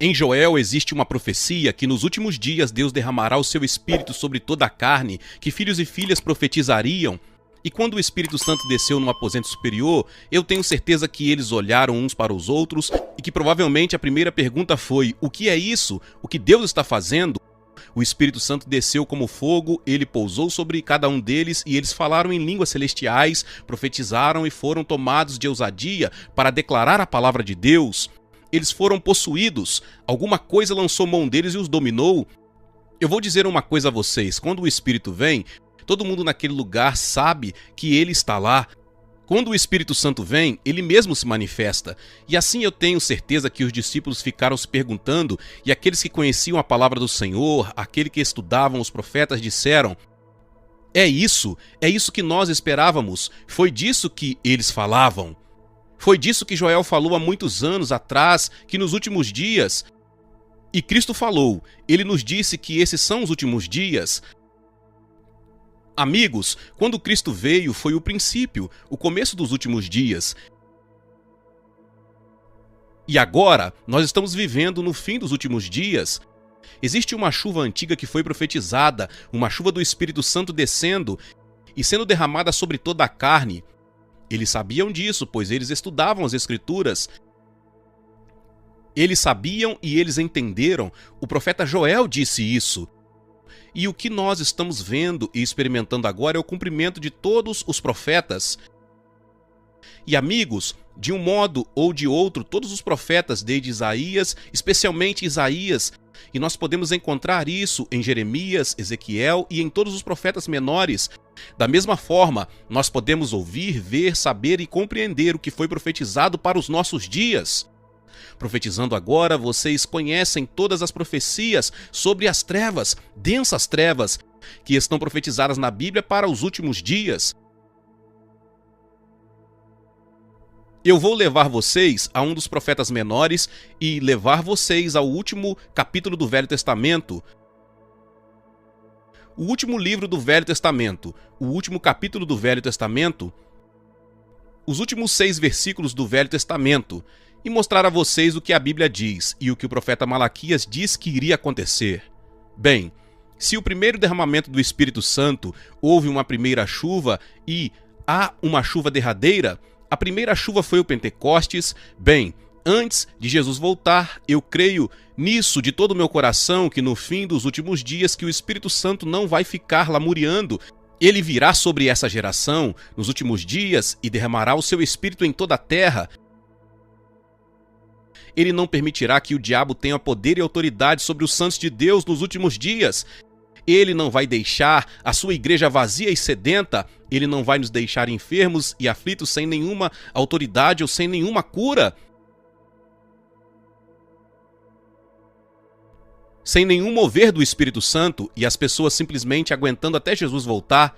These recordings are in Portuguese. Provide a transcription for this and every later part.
Em Joel existe uma profecia que nos últimos dias Deus derramará o seu Espírito sobre toda a carne, que filhos e filhas profetizariam. E quando o Espírito Santo desceu no aposento superior, eu tenho certeza que eles olharam uns para os outros e que provavelmente a primeira pergunta foi: o que é isso? O que Deus está fazendo? O Espírito Santo desceu como fogo, ele pousou sobre cada um deles e eles falaram em línguas celestiais, profetizaram e foram tomados de ousadia para declarar a palavra de Deus. Eles foram possuídos, alguma coisa lançou mão deles e os dominou. Eu vou dizer uma coisa a vocês: quando o Espírito vem, todo mundo naquele lugar sabe que ele está lá. Quando o Espírito Santo vem, ele mesmo se manifesta. E assim eu tenho certeza que os discípulos ficaram se perguntando, e aqueles que conheciam a palavra do Senhor, aqueles que estudavam os profetas, disseram: é isso que nós esperávamos, foi disso que eles falavam. Foi disso que Joel falou há muitos anos atrás, que nos últimos dias... E Cristo falou, ele nos disse que esses são os últimos dias. Amigos, quando Cristo veio foi o princípio, o começo dos últimos dias. E agora, nós estamos vivendo no fim dos últimos dias. Existe uma chuva antiga que foi profetizada, uma chuva do Espírito Santo descendo e sendo derramada sobre toda a carne. Eles sabiam disso, pois eles estudavam as Escrituras. Eles sabiam e eles entenderam. O profeta Joel disse isso. E o que nós estamos vendo e experimentando agora é o cumprimento de todos os profetas. E amigos, de um modo ou de outro, todos os profetas desde Isaías, especialmente Isaías, e nós podemos encontrar isso em Jeremias, Ezequiel e em todos os profetas menores. Da mesma forma, nós podemos ouvir, ver, saber e compreender o que foi profetizado para os nossos dias. Profetizando agora, vocês conhecem todas as profecias sobre as trevas, densas trevas, que estão profetizadas na Bíblia para os últimos dias. Eu vou levar vocês a um dos profetas menores e levar vocês ao último capítulo do Velho Testamento. O último livro do Velho Testamento, o último capítulo do Velho Testamento, os últimos 6 versículos do Velho Testamento, e mostrar a vocês o que a Bíblia diz e o que o profeta Malaquias diz que iria acontecer. Bem, se o primeiro derramamento do Espírito Santo houve uma primeira chuva e há uma chuva derradeira, a primeira chuva foi o Pentecostes. Bem, antes de Jesus voltar, eu creio nisso de todo o meu coração que no fim dos últimos dias que o Espírito Santo não vai ficar lamuriando. Ele virá sobre essa geração nos últimos dias e derramará o seu Espírito em toda a terra. Ele não permitirá que o diabo tenha poder e autoridade sobre os santos de Deus nos últimos dias. Ele não vai deixar a sua igreja vazia e sedenta. Ele não vai nos deixar enfermos e aflitos sem nenhuma autoridade ou sem nenhuma cura. Sem nenhum mover do Espírito Santo e as pessoas simplesmente aguentando até Jesus voltar.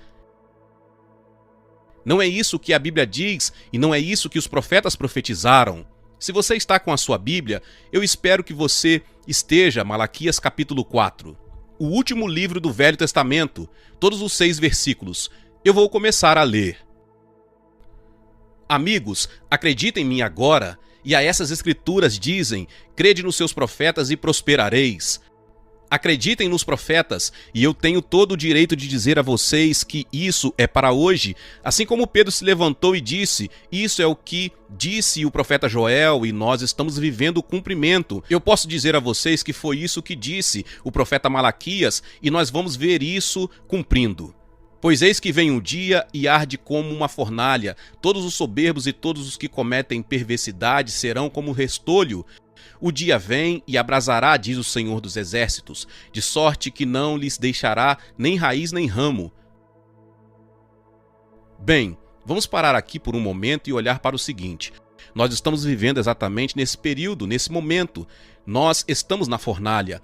Não é isso que a Bíblia diz e não é isso que os profetas profetizaram. Se você está com a sua Bíblia, eu espero que você esteja, Malaquias capítulo 4. O último livro do Velho Testamento, todos os 6 versículos. Eu vou começar a ler. Amigos, acreditem em mim agora, e a essas escrituras dizem: crede nos seus profetas e prosperareis. Acreditem nos profetas, e eu tenho todo o direito de dizer a vocês que isso é para hoje, assim como Pedro se levantou e disse: isso é o que disse o profeta Joel, e nós estamos vivendo o cumprimento. Eu posso dizer a vocês que foi isso que disse o profeta Malaquias, e nós vamos ver isso cumprindo. Pois eis que vem um dia e arde como uma fornalha, todos os soberbos e todos os que cometem perversidade serão como restolho. O dia vem e abrasará, diz o Senhor dos Exércitos, de sorte que não lhes deixará nem raiz nem ramo. Bem, vamos parar aqui por um momento e olhar para o seguinte. Nós estamos vivendo exatamente nesse período, nesse momento. Nós estamos na fornalha.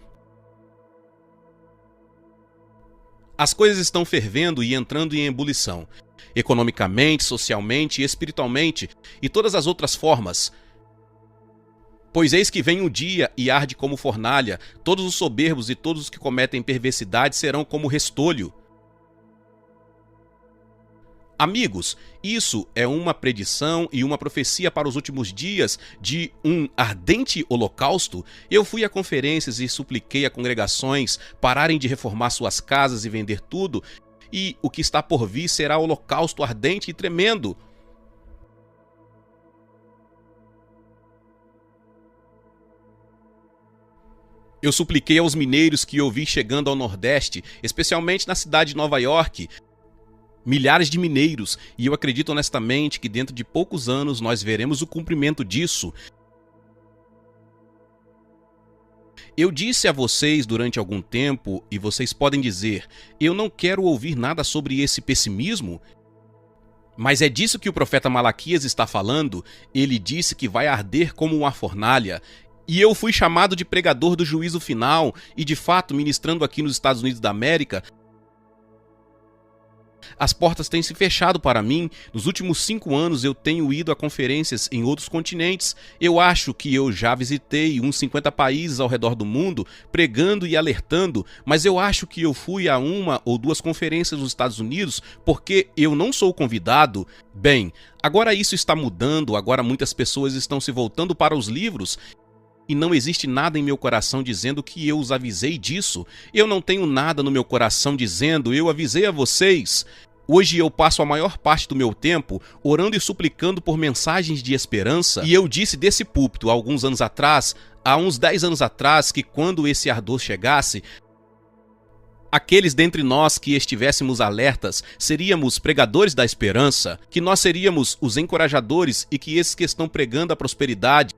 As coisas estão fervendo e entrando em ebulição, economicamente, socialmente, espiritualmente e todas as outras formas. Pois eis que vem um dia e arde como fornalha, todos os soberbos e todos os que cometem perversidade serão como restolho. Amigos, isso é uma predição e uma profecia para os últimos dias de um ardente holocausto. Eu fui a conferências e supliquei a congregações pararem de reformar suas casas e vender tudo, e o que está por vir será holocausto ardente e tremendo. Eu supliquei aos mineiros que eu vi chegando ao Nordeste, especialmente na cidade de Nova York, milhares de mineiros, e eu acredito honestamente que dentro de poucos anos nós veremos o cumprimento disso. Eu disse a vocês durante algum tempo, e vocês podem dizer, eu não quero ouvir nada sobre esse pessimismo, mas é disso que o profeta Malaquias está falando. Ele disse que vai arder como uma fornalha. E eu fui chamado de pregador do juízo final, e de fato, ministrando aqui nos Estados Unidos da América, as portas têm se fechado para mim. Nos últimos 5 anos eu tenho ido a conferências em outros continentes. Eu acho que eu já visitei uns 50 países ao redor do mundo, pregando e alertando, mas eu acho que eu fui a 1 ou 2 conferências nos Estados Unidos porque eu não sou convidado. Bem, agora isso está mudando, agora muitas pessoas estão se voltando para os livros, e não existe nada em meu coração dizendo que eu os avisei disso. Eu não tenho nada no meu coração dizendo, eu avisei a vocês. Hoje eu passo a maior parte do meu tempo orando e suplicando por mensagens de esperança. E eu disse desse púlpito há alguns anos atrás, há uns 10 anos atrás, que quando esse ardor chegasse, aqueles dentre nós que estivéssemos alertas seríamos pregadores da esperança, que nós seríamos os encorajadores e que esses que estão pregando a prosperidade.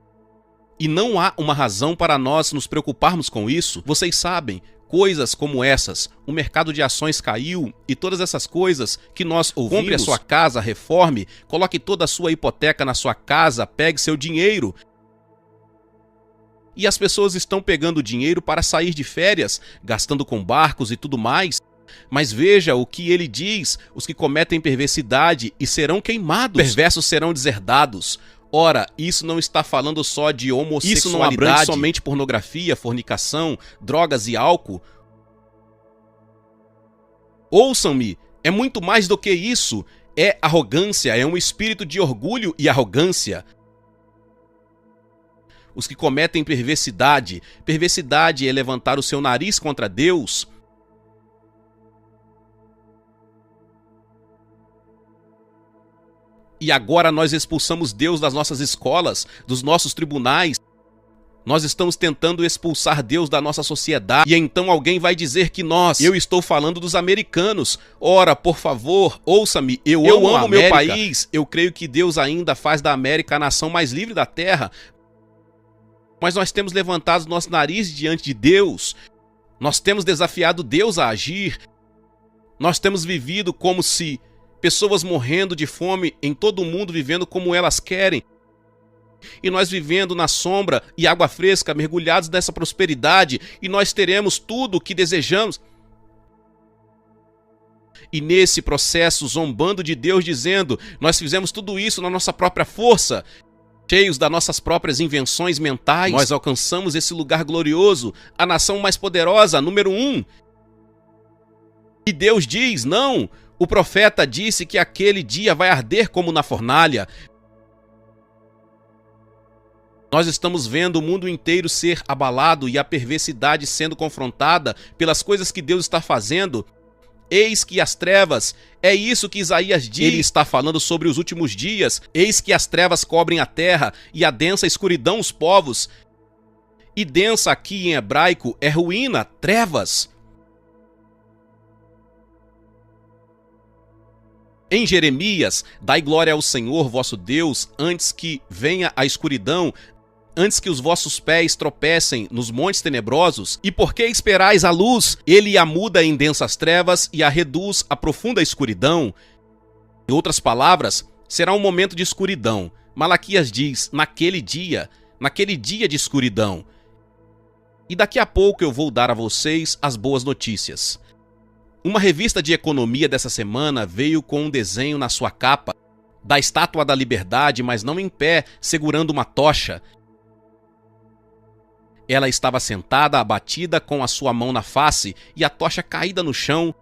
E não há uma razão para nós nos preocuparmos com isso. Vocês sabem, coisas como essas, o mercado de ações caiu e todas essas coisas que nós ouvimos. Compre a sua casa, reforme, coloque toda a sua hipoteca na sua casa, pegue seu dinheiro. E as pessoas estão pegando dinheiro para sair de férias, gastando com barcos e tudo mais. Mas veja o que ele diz, os que cometem perversidade e serão queimados. Perversos serão deserdados. Ora, isso não está falando só de homossexualidade. Isso não abrange somente pornografia, fornicação, drogas e álcool. Ouçam-me, é muito mais do que isso. É arrogância, é um espírito de orgulho e arrogância. Os que cometem perversidade. Perversidade é levantar o seu nariz contra Deus. E agora nós expulsamos Deus das nossas escolas, dos nossos tribunais. Nós estamos tentando expulsar Deus da nossa sociedade. E então alguém vai dizer que eu estou falando dos americanos. Ora, por favor, ouça-me, eu amo meu país. Eu creio que Deus ainda faz da América a nação mais livre da terra. Mas nós temos levantado nosso nariz diante de Deus. Nós temos desafiado Deus a agir. Nós temos vivido como se pessoas morrendo de fome em todo o mundo, vivendo como elas querem. E nós vivendo na sombra e água fresca, mergulhados nessa prosperidade, e nós teremos tudo o que desejamos. E nesse processo, zombando de Deus, dizendo, nós fizemos tudo isso na nossa própria força, cheios das nossas próprias invenções mentais, nós alcançamos esse lugar glorioso, a nação mais poderosa, número 1. E Deus diz, não, o profeta disse que aquele dia vai arder como na fornalha. Nós estamos vendo o mundo inteiro ser abalado e a perversidade sendo confrontada pelas coisas que Deus está fazendo. Eis que as trevas, é isso que Isaías diz. Ele está falando sobre os últimos dias. Eis que as trevas cobrem a terra e a densa escuridão os povos. E densa aqui em hebraico é ruína, trevas. Em Jeremias, dai glória ao Senhor vosso Deus, antes que venha a escuridão, antes que os vossos pés tropecem nos montes tenebrosos. E por que esperais a luz? Ele a muda em densas trevas e a reduz a profunda escuridão. Em outras palavras, será um momento de escuridão. Malaquias diz, naquele dia de escuridão. E daqui a pouco eu vou dar a vocês as boas notícias. Uma revista de economia dessa semana veio com um desenho na sua capa da Estátua da Liberdade, mas não em pé, segurando uma tocha. Ela estava sentada, abatida, com a sua mão na face e a tocha caída no chão.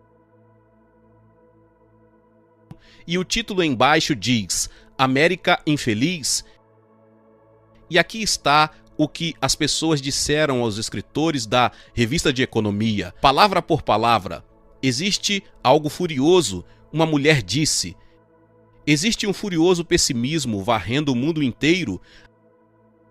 e o título embaixo diz América Infeliz. E aqui está o que as pessoas disseram aos escritores da revista de economia, palavra por palavra. Existe algo furioso, uma mulher disse. Existe um furioso pessimismo varrendo o mundo inteiro.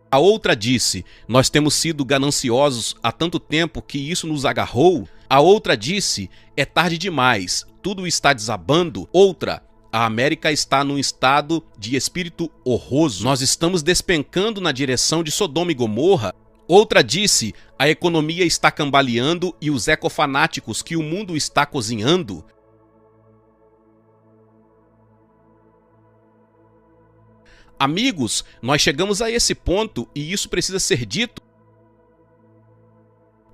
A outra disse, nós temos sido gananciosos há tanto tempo que isso nos agarrou. A outra disse, é tarde demais, tudo está desabando. Outra, a América está num estado de espírito horroroso. Nós estamos despencando na direção de Sodoma e Gomorra. Outra disse, a economia está cambaleando e os ecofanáticos que o mundo está cozinhando. Amigos, nós chegamos a esse ponto e isso precisa ser dito.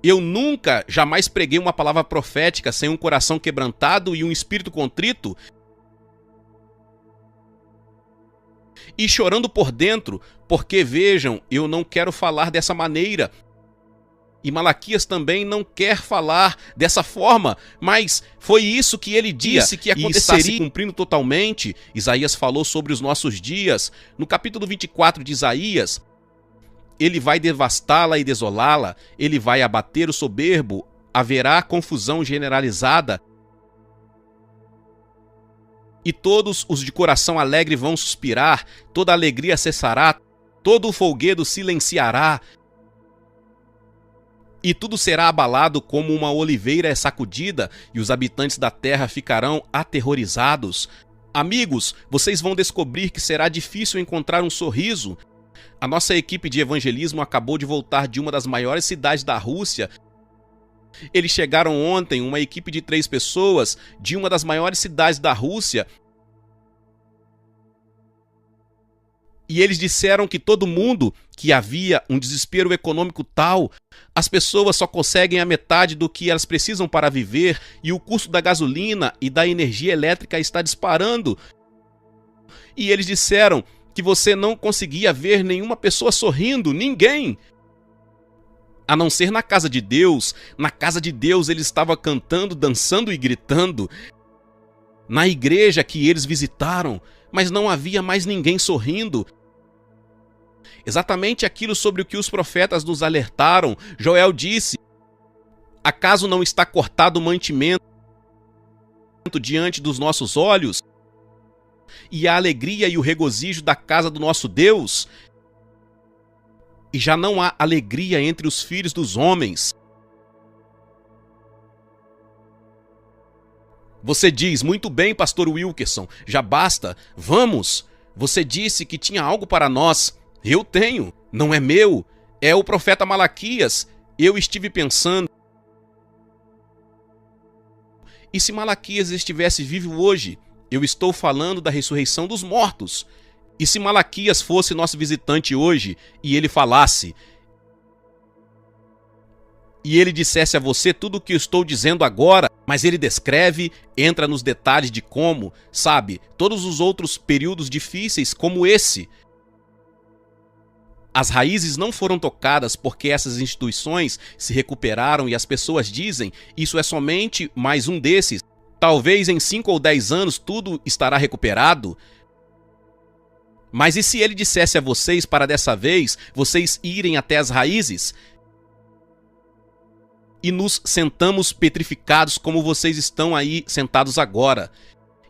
Eu nunca, jamais preguei uma palavra profética sem um coração quebrantado e um espírito contrito e chorando por dentro, porque vejam, eu não quero falar dessa maneira. E Malaquias também não quer falar dessa forma, mas foi isso que ele disse que aconteceria e está se cumprindo totalmente. Isaías falou sobre os nossos dias. No capítulo 24 de Isaías, ele vai devastá-la e desolá-la, ele vai abater o soberbo, haverá confusão generalizada. E todos os de coração alegre vão suspirar, toda alegria cessará, todo o folguedo silenciará. E tudo será abalado como uma oliveira é sacudida, e os habitantes da terra ficarão aterrorizados. Amigos, vocês vão descobrir que será difícil encontrar um sorriso. A nossa equipe de evangelismo acabou de voltar de uma das maiores cidades da Rússia. Eles chegaram ontem, uma equipe de 3 pessoas, de uma das maiores cidades da Rússia. E eles disseram que todo mundo, que havia um desespero econômico tal, as pessoas só conseguem a metade do que elas precisam para viver e o custo da gasolina e da energia elétrica está disparando. E eles disseram que você não conseguia ver nenhuma pessoa sorrindo, ninguém. A não ser na casa de Deus. Na casa de Deus ele estava cantando, dançando e gritando. Na igreja que eles visitaram, mas não havia mais ninguém sorrindo. Exatamente aquilo sobre o que os profetas nos alertaram. Joel disse, acaso não está cortado o mantimento diante dos nossos olhos? E a alegria e o regozijo da casa do nosso Deus? E já não há alegria entre os filhos dos homens. Você diz, muito bem, pastor Wilkerson, já basta, vamos. Você disse que tinha algo para nós. Eu tenho, não é meu, é o profeta Malaquias. Eu estive pensando. E se Malaquias estivesse vivo hoje? Eu estou falando da ressurreição dos mortos. E se Malaquias fosse nosso visitante hoje e ele falasse, e ele dissesse a você tudo o que eu estou dizendo agora, mas ele descreve, entra nos detalhes de como, sabe, todos os outros períodos difíceis como esse. As raízes não foram tocadas porque essas instituições se recuperaram e as pessoas dizem, isso é somente mais um desses. Talvez em 5 ou 10 anos tudo estará recuperado. Mas e se ele dissesse a vocês para dessa vez, vocês irem até as raízes? E nos sentamos petrificados como vocês estão aí sentados agora.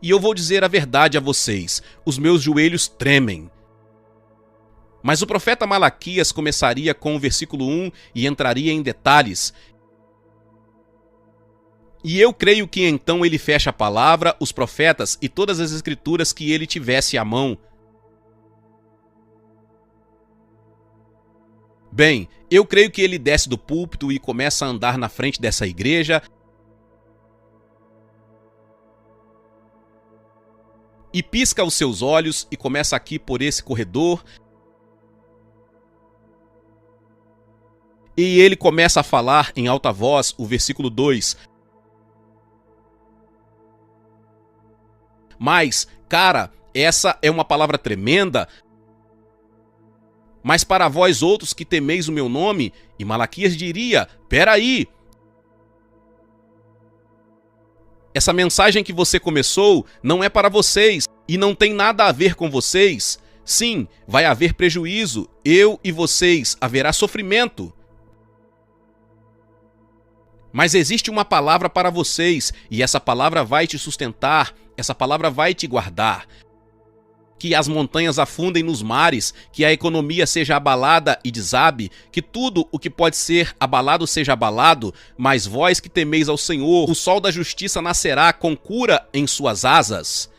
E eu vou dizer a verdade a vocês, os meus joelhos tremem. Mas o profeta Malaquias começaria com o versículo 1 e entraria em detalhes. E eu creio que então ele fecha a palavra, os profetas e todas as escrituras que ele tivesse à mão. Bem, eu creio que ele desce do púlpito e começa a andar na frente dessa igreja. E pisca os seus olhos e começa aqui por esse corredor. E ele começa a falar em alta voz o versículo 2. Mas, cara, essa é uma palavra tremenda. Mas para vós outros que temeis o meu nome, e Malaquias diria, peraí. Essa mensagem que você começou não é para vocês e não tem nada a ver com vocês. Sim, vai haver prejuízo, eu e vocês, haverá sofrimento. Mas existe uma palavra para vocês, e essa palavra vai te sustentar, essa palavra vai te guardar. Que as montanhas afundem nos mares, que a economia seja abalada e desabe, que tudo o que pode ser abalado seja abalado, mas vós que temeis ao Senhor, o sol da justiça nascerá com cura em suas asas.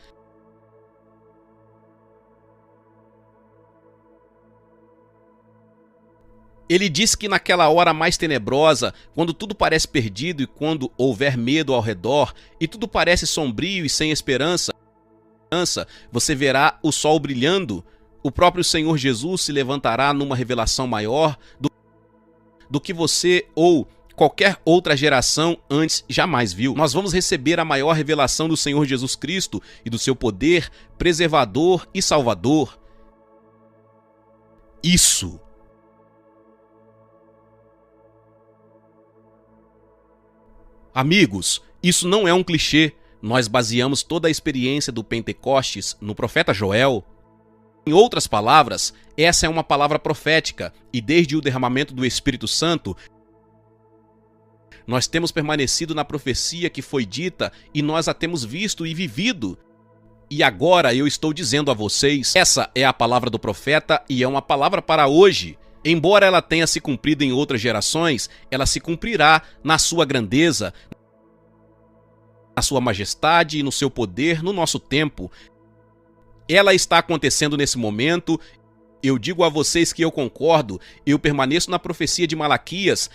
Ele diz que naquela hora mais tenebrosa, quando tudo parece perdido e quando houver medo ao redor, e tudo parece sombrio e sem esperança, você verá o sol brilhando, o próprio Senhor Jesus se levantará numa revelação maior do que você ou qualquer outra geração antes jamais viu. Nós vamos receber a maior revelação do Senhor Jesus Cristo e do seu poder preservador e salvador. Isso. Amigos, isso não é um clichê. Nós baseamos toda a experiência do Pentecostes no profeta Joel. Em outras palavras, essa é uma palavra profética, e desde o derramamento do Espírito Santo, nós temos permanecido na profecia que foi dita e nós a temos visto e vivido. E agora eu estou dizendo a vocês, essa é a palavra do profeta e é uma palavra para hoje. Embora ela tenha se cumprido em outras gerações, ela se cumprirá na sua grandeza, na sua majestade e no seu poder no nosso tempo. Ela está acontecendo nesse momento. Eu digo a vocês que eu concordo, eu permaneço na profecia de Malaquias,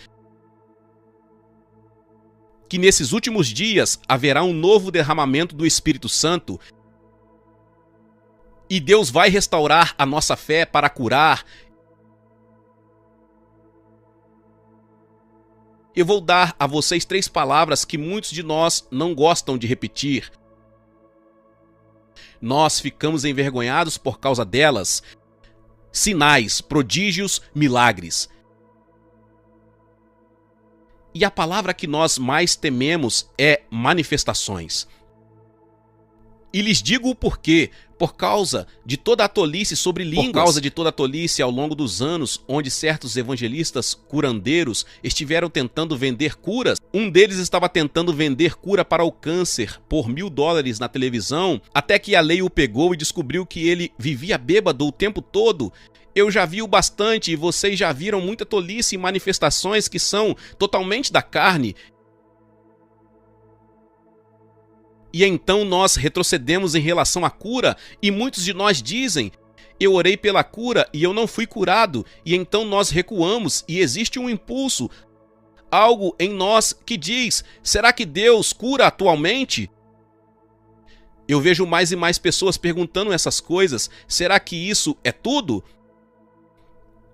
que nesses últimos dias haverá um novo derramamento do Espírito Santo e Deus vai restaurar a nossa fé para curar. Eu vou dar a vocês 3 palavras que muitos de nós não gostam de repetir. Nós ficamos envergonhados por causa delas. Sinais, prodígios, milagres. E a palavra que nós mais tememos é manifestações. E lhes digo o porquê. Por causa de toda a tolice sobre línguas. Por causa de toda a tolice ao longo dos anos, onde certos evangelistas curandeiros estiveram tentando vender curas. Um deles estava tentando vender cura para o câncer por $1000 na televisão, até que a lei o pegou e descobriu que ele vivia bêbado o tempo todo. Eu já vi o bastante e vocês já viram muita tolice e manifestações que são totalmente da carne. E então nós retrocedemos em relação à cura, e muitos de nós dizem, eu orei pela cura e eu não fui curado, e então nós recuamos e existe um impulso, algo em nós que diz, será que Deus cura atualmente? Eu vejo mais e mais pessoas perguntando essas coisas, será que isso é tudo?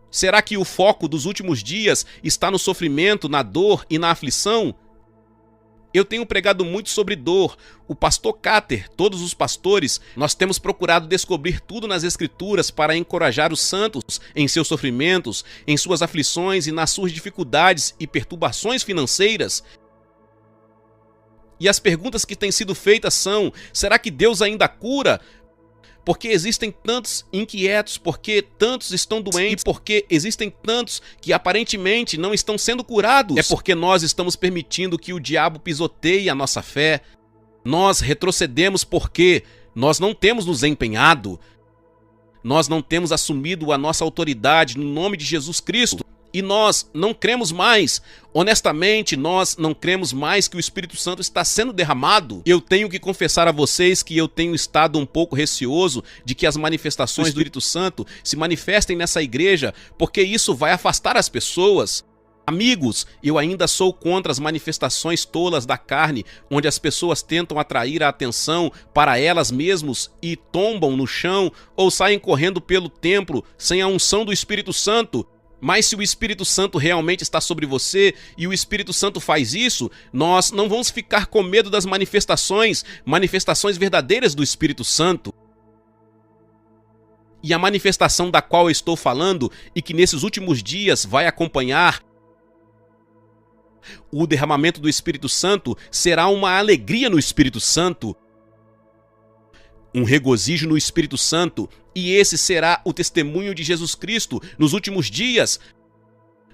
Será que o foco dos últimos dias está no sofrimento, na dor e na aflição? Eu tenho pregado muito sobre dor. O pastor Cáter, todos os pastores, nós temos procurado descobrir tudo nas Escrituras para encorajar os santos em seus sofrimentos, em suas aflições e nas suas dificuldades e perturbações financeiras. E as perguntas que têm sido feitas são, será que Deus ainda cura? Porque existem tantos inquietos, porque tantos estão doentes, porque existem tantos que aparentemente não estão sendo curados. É porque nós estamos permitindo que o diabo pisoteie a nossa fé. Nós retrocedemos porque nós não temos nos empenhado. Nós não temos assumido a nossa autoridade no nome de Jesus Cristo. E nós não cremos mais, honestamente, nós não cremos mais que o Espírito Santo está sendo derramado. Eu tenho que confessar a vocês que eu tenho estado um pouco receoso de que as manifestações do Espírito Santo se manifestem nessa igreja, porque isso vai afastar as pessoas. Amigos, eu ainda sou contra as manifestações tolas da carne, onde as pessoas tentam atrair a atenção para elas mesmas e tombam no chão ou saem correndo pelo templo sem a unção do Espírito Santo. Mas se o Espírito Santo realmente está sobre você e o Espírito Santo faz isso, nós não vamos ficar com medo das manifestações verdadeiras do Espírito Santo. E a manifestação da qual eu estou falando e que nesses últimos dias vai acompanhar O derramamento do Espírito Santo será uma alegria no Espírito Santo, um regozijo no Espírito Santo, e esse será o testemunho de Jesus Cristo nos últimos dias,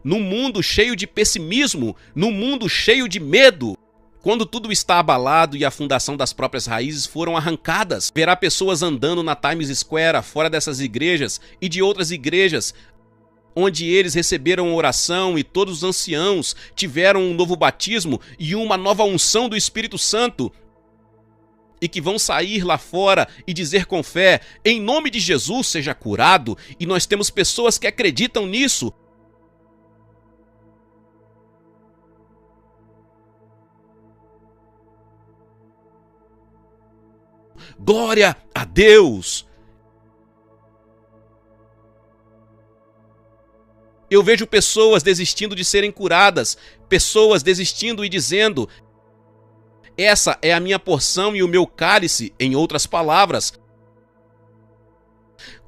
num mundo cheio de pessimismo, num mundo cheio de medo. Quando tudo está abalado e a fundação das próprias raízes foram arrancadas, verá pessoas andando na Times Square, fora dessas igrejas e de outras igrejas, onde eles receberam oração e todos os anciãos tiveram um novo batismo e uma nova unção do Espírito Santo, e que vão sair lá fora e dizer com fé, em nome de Jesus seja curado, e nós temos pessoas que acreditam nisso. Glória a Deus! Eu vejo pessoas desistindo de serem curadas, pessoas desistindo e dizendo, essa é a minha porção e o meu cálice, em outras palavras.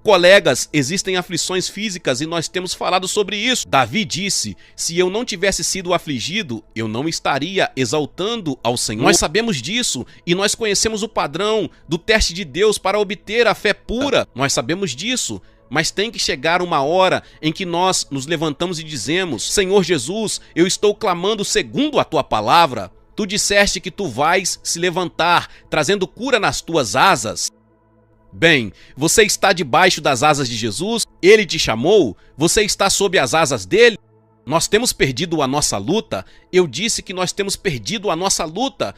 Colegas, existem aflições físicas e nós temos falado sobre isso. Davi disse, se eu não tivesse sido afligido, eu não estaria exaltando ao Senhor. Nós sabemos disso e nós conhecemos o padrão do teste de Deus para obter a fé pura. Nós sabemos disso. Mas tem que chegar uma hora em que nós nos levantamos e dizemos, Senhor Jesus, eu estou clamando segundo a tua palavra. Tu disseste que tu vais se levantar, trazendo cura nas tuas asas. Bem, você está debaixo das asas de Jesus? Ele te chamou? Você está sob as asas dele? Nós temos perdido a nossa luta? Eu disse que nós temos perdido a nossa luta.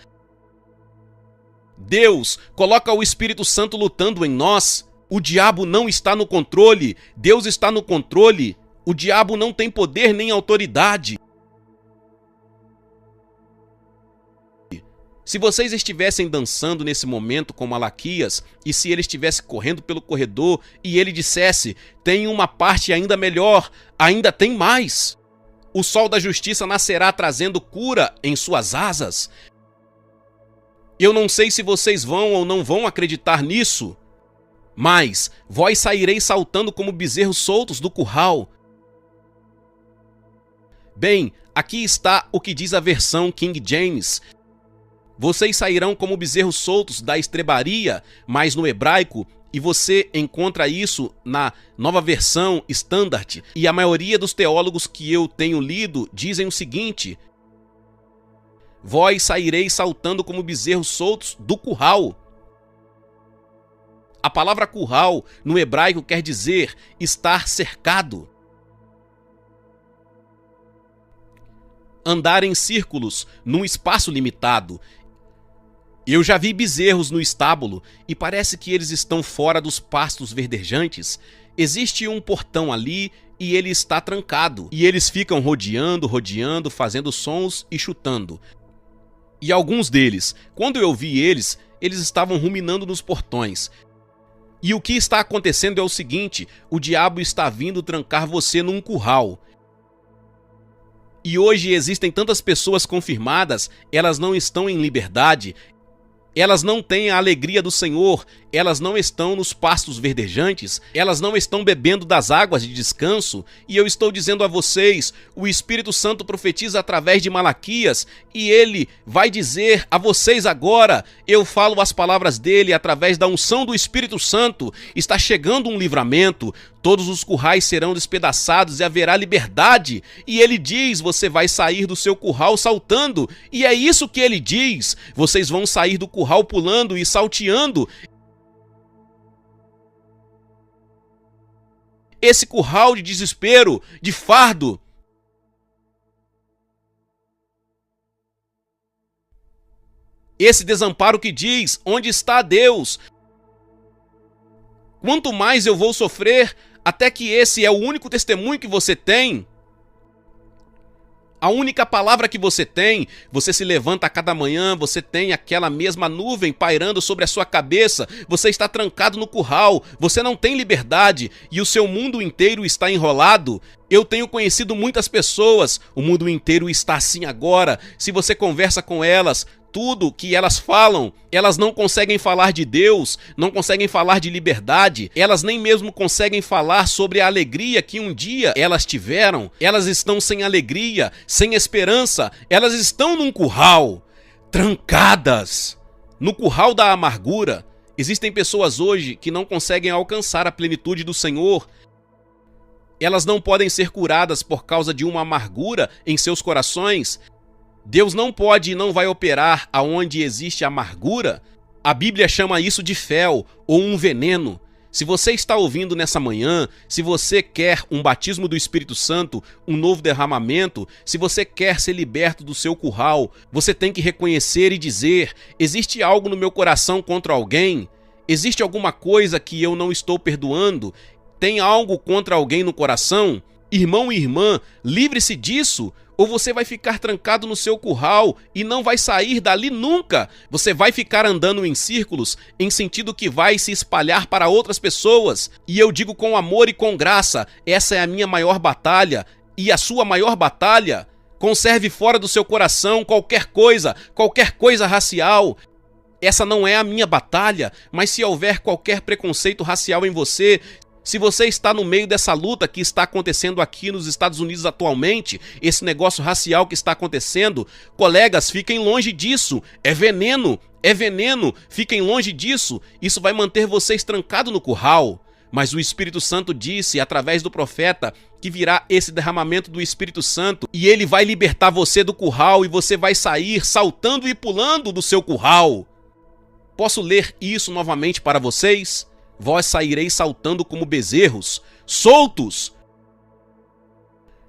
Deus, coloca o Espírito Santo lutando em nós. O diabo não está no controle, Deus está no controle. O diabo não tem poder nem autoridade. Se vocês estivessem dançando nesse momento com Malaquias, e se ele estivesse correndo pelo corredor e ele dissesse, tem uma parte ainda melhor, ainda tem mais. O sol da justiça nascerá trazendo cura em suas asas. Eu não sei se vocês vão ou não vão acreditar nisso, mas vós saireis saltando como bezerros soltos do curral. Bem, aqui está o que diz a versão King James. Vocês sairão como bezerros soltos da estrebaria, mas no hebraico, e você encontra isso na nova versão Standard. E a maioria dos teólogos que eu tenho lido dizem o seguinte, vós saireis saltando como bezerros soltos do curral. A palavra curral no hebraico quer dizer estar cercado. Andar em círculos num espaço limitado. Eu já vi bezerros no estábulo e parece que eles estão fora dos pastos verdejantes. Existe um portão ali e ele está trancado. E eles ficam rodeando, fazendo sons e chutando. E alguns deles, quando eu vi eles estavam ruminando nos portões. E o que está acontecendo é o seguinte, o diabo está vindo trancar você num curral. E hoje existem tantas pessoas confirmadas, elas não estão em liberdade, elas não têm a alegria do Senhor, elas não estão nos pastos verdejantes, elas não estão bebendo das águas de descanso, e eu estou dizendo a vocês, o Espírito Santo profetiza através de Malaquias, e ele vai dizer a vocês agora, eu falo as palavras dele através da unção do Espírito Santo, está chegando um livramento, todos os currais serão despedaçados e haverá liberdade, e ele diz, você vai sair do seu curral saltando, e é isso que ele diz, vocês vão sair do curral pulando e salteando. Esse curral de desespero, de fardo. Esse desamparo que diz, onde está Deus? Quanto mais eu vou sofrer, até que esse é o único testemunho que você tem. A única palavra que você tem, você se levanta a cada manhã, você tem aquela mesma nuvem pairando sobre a sua cabeça, você está trancado no curral, você não tem liberdade e o seu mundo inteiro está enrolado. Eu tenho conhecido muitas pessoas, o mundo inteiro está assim agora. Se você conversa com elas, tudo que elas falam, elas não conseguem falar de Deus, não conseguem falar de liberdade, elas nem mesmo conseguem falar sobre a alegria que um dia elas tiveram. Elas estão sem alegria, sem esperança, elas estão num curral, trancadas, no curral da amargura. Existem pessoas hoje que não conseguem alcançar a plenitude do Senhor. Elas não podem ser curadas por causa de uma amargura em seus corações. Deus não pode e não vai operar aonde existe amargura. A Bíblia chama isso de fel ou um veneno. Se você está ouvindo nessa manhã, se você quer um batismo do Espírito Santo, um novo derramamento, se você quer ser liberto do seu curral, você tem que reconhecer e dizer: existe algo no meu coração contra alguém? Existe alguma coisa que eu não estou perdoando? Tem algo contra alguém no coração? Irmão e irmã, livre-se disso, ou você vai ficar trancado no seu curral e não vai sair dali nunca. Você vai ficar andando em círculos, em sentido que vai se espalhar para outras pessoas. E eu digo com amor e com graça, essa é a minha maior batalha e a sua maior batalha. Conserve fora do seu coração qualquer coisa racial. Essa não é a minha batalha, mas se houver qualquer preconceito racial em você, se você está no meio dessa luta que está acontecendo aqui nos Estados Unidos atualmente, esse negócio racial que está acontecendo, colegas, fiquem longe disso. É veneno, fiquem longe disso. Isso vai manter vocês trancados no curral. Mas o Espírito Santo disse, através do profeta, que virá esse derramamento do Espírito Santo e ele vai libertar você do curral e você vai sair saltando e pulando do seu curral. Posso ler isso novamente para vocês? Vós saireis saltando como bezerros, soltos.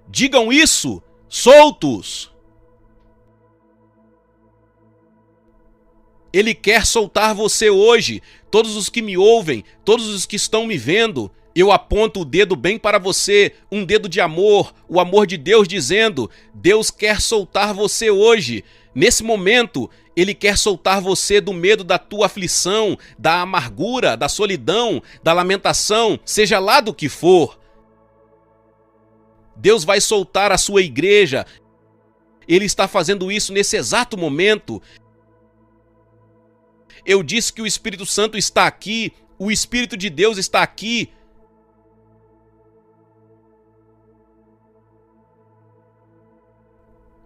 Digam isso, soltos. Ele quer soltar você hoje. Todos os que me ouvem, todos os que estão me vendo, eu aponto o dedo bem para você, um dedo de amor, o amor de Deus dizendo: Deus quer soltar você hoje. Nesse momento, Ele quer soltar você do medo da tua aflição, da amargura, da solidão, da lamentação, seja lá do que for. Deus vai soltar a sua igreja. Ele está fazendo isso nesse exato momento. Eu disse que o Espírito Santo está aqui, o Espírito de Deus está aqui.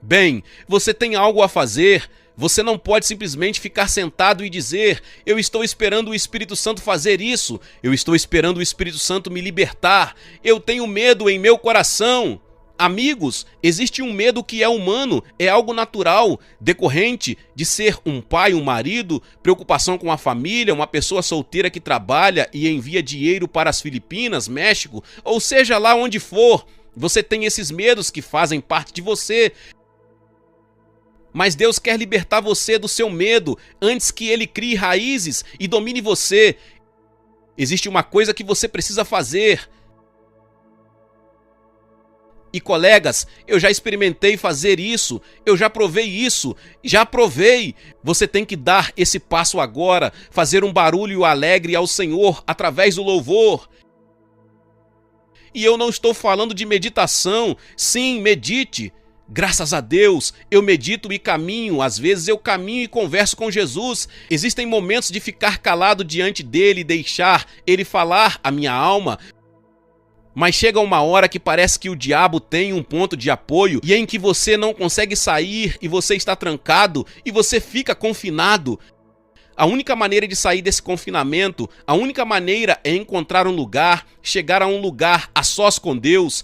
Bem, você tem algo a fazer. Você não pode simplesmente ficar sentado e dizer: eu estou esperando o Espírito Santo fazer isso, eu estou esperando o Espírito Santo me libertar, eu tenho medo em meu coração. Amigos, existe um medo que é humano, é algo natural, decorrente de ser um pai, um marido, preocupação com a família, uma pessoa solteira que trabalha e envia dinheiro para as Filipinas, México, ou seja lá onde for. Você tem esses medos que fazem parte de você. Mas Deus quer libertar você do seu medo antes que ele crie raízes e domine você. Existe uma coisa que você precisa fazer. E colegas, eu já experimentei fazer isso, eu já provei isso, já provei. Você tem que dar esse passo agora, fazer um barulho alegre ao Senhor através do louvor. E eu não estou falando de meditação. Sim, medite. Graças a Deus, eu medito e caminho, às vezes eu caminho e converso com Jesus. Existem momentos de ficar calado diante dele e deixar ele falar a minha alma. Mas chega uma hora que parece que o diabo tem um ponto de apoio e em que você não consegue sair e você está trancado e você fica confinado. A única maneira de sair desse confinamento, a única maneira é encontrar um lugar, chegar a um lugar a sós com Deus.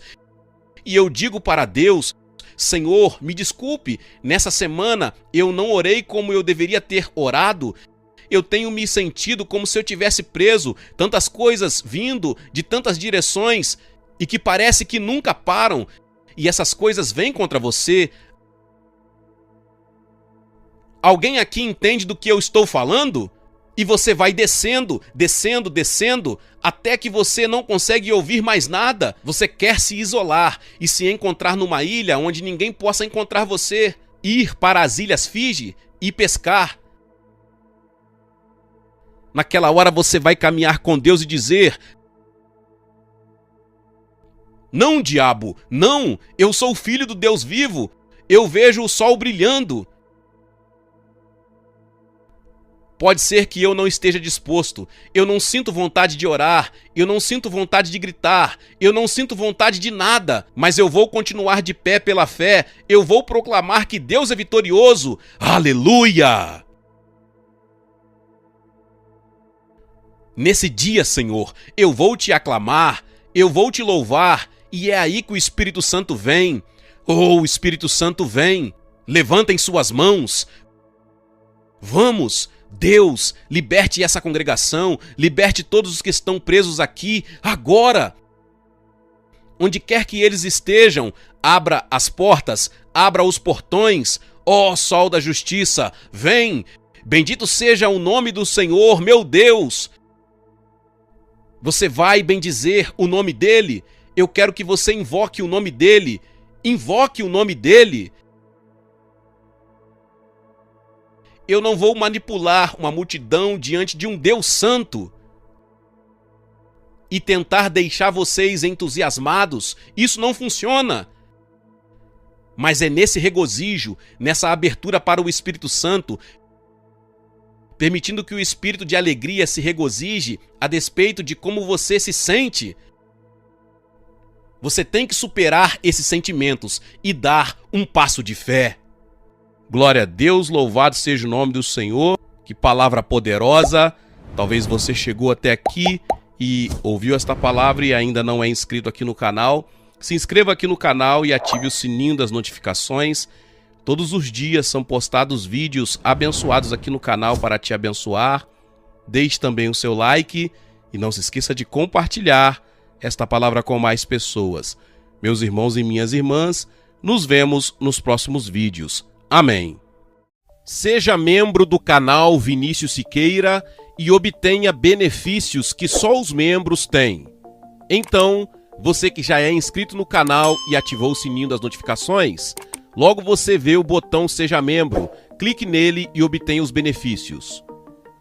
E eu digo para Deus: Senhor, me desculpe, nessa semana eu não orei como eu deveria ter orado. Eu tenho me sentido como se eu tivesse preso, tantas coisas vindo de tantas direções e que parece que nunca param. E essas coisas vêm contra você. Alguém aqui entende do que eu estou falando? E você vai descendo, descendo, descendo, até que você não consegue ouvir mais nada. Você quer se isolar e se encontrar numa ilha onde ninguém possa encontrar você. Ir para as Ilhas Fiji e pescar. Naquela hora você vai caminhar com Deus e dizer: não, diabo, não, eu sou filho do Deus vivo. Eu vejo o sol brilhando. Pode ser que eu não esteja disposto, eu não sinto vontade de orar, eu não sinto vontade de gritar, eu não sinto vontade de nada, mas eu vou continuar de pé pela fé, eu vou proclamar que Deus é vitorioso. Aleluia! Nesse dia, Senhor, eu vou te aclamar, eu vou te louvar, e é aí que o Espírito Santo vem. Oh, o Espírito Santo vem! Levantem suas mãos. Vamos! Deus, liberte essa congregação, liberte todos os que estão presos aqui, agora! Onde quer que eles estejam, abra as portas, abra os portões. Ó Sol da Justiça, vem! Bendito seja o nome do Senhor, meu Deus! Você vai bendizer o nome dele? Eu quero que você invoque o nome dele. Invoque o nome dele. Eu não vou manipular uma multidão diante de um Deus santo e tentar deixar vocês entusiasmados. Isso não funciona. Mas é nesse regozijo, nessa abertura para o Espírito Santo, permitindo que o espírito de alegria se regozije a despeito de como você se sente. Você tem que superar esses sentimentos e dar um passo de fé. Glória a Deus, louvado seja o nome do Senhor. Que palavra poderosa. Talvez você chegou até aqui e ouviu esta palavra e ainda não é inscrito aqui no canal. Se inscreva aqui no canal e ative o sininho das notificações. Todos os dias são postados vídeos abençoados aqui no canal para te abençoar. Deixe também o seu like e não se esqueça de compartilhar esta palavra com mais pessoas. Meus irmãos e minhas irmãs, nos vemos nos próximos vídeos. Amém. Seja membro do canal Vinícius Siqueira e obtenha benefícios que só os membros têm. Então, você que já é inscrito no canal e ativou o sininho das notificações, logo você vê o botão Seja Membro, clique nele e obtenha os benefícios.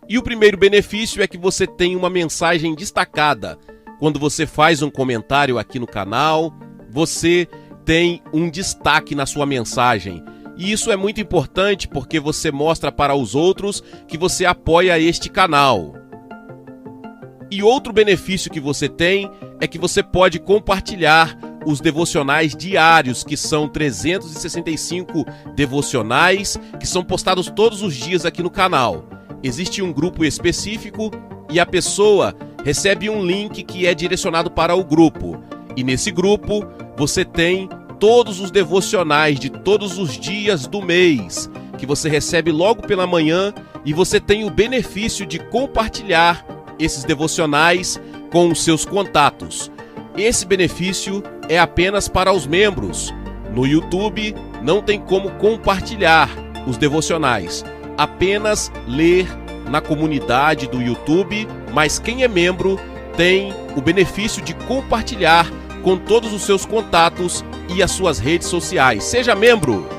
E o primeiro benefício é que você tem uma mensagem destacada. Quando você faz um comentário aqui no canal, você tem um destaque na sua mensagem. E isso é muito importante porque você mostra para os outros que você apoia este canal. E outro benefício que você tem é que você pode compartilhar os devocionais diários, que são 365 devocionais, que são postados todos os dias aqui no canal. Existe um grupo específico e a pessoa recebe um link que é direcionado para o grupo. E nesse grupo você tem todos os devocionais de todos os dias do mês, que você recebe logo pela manhã, e você tem o benefício de compartilhar esses devocionais com os seus contatos. Esse benefício é apenas para os membros. No YouTube não tem como compartilhar os devocionais, apenas ler na comunidade do YouTube, mas quem é membro tem o benefício de compartilhar com todos os seus contatos e as suas redes sociais. Seja membro!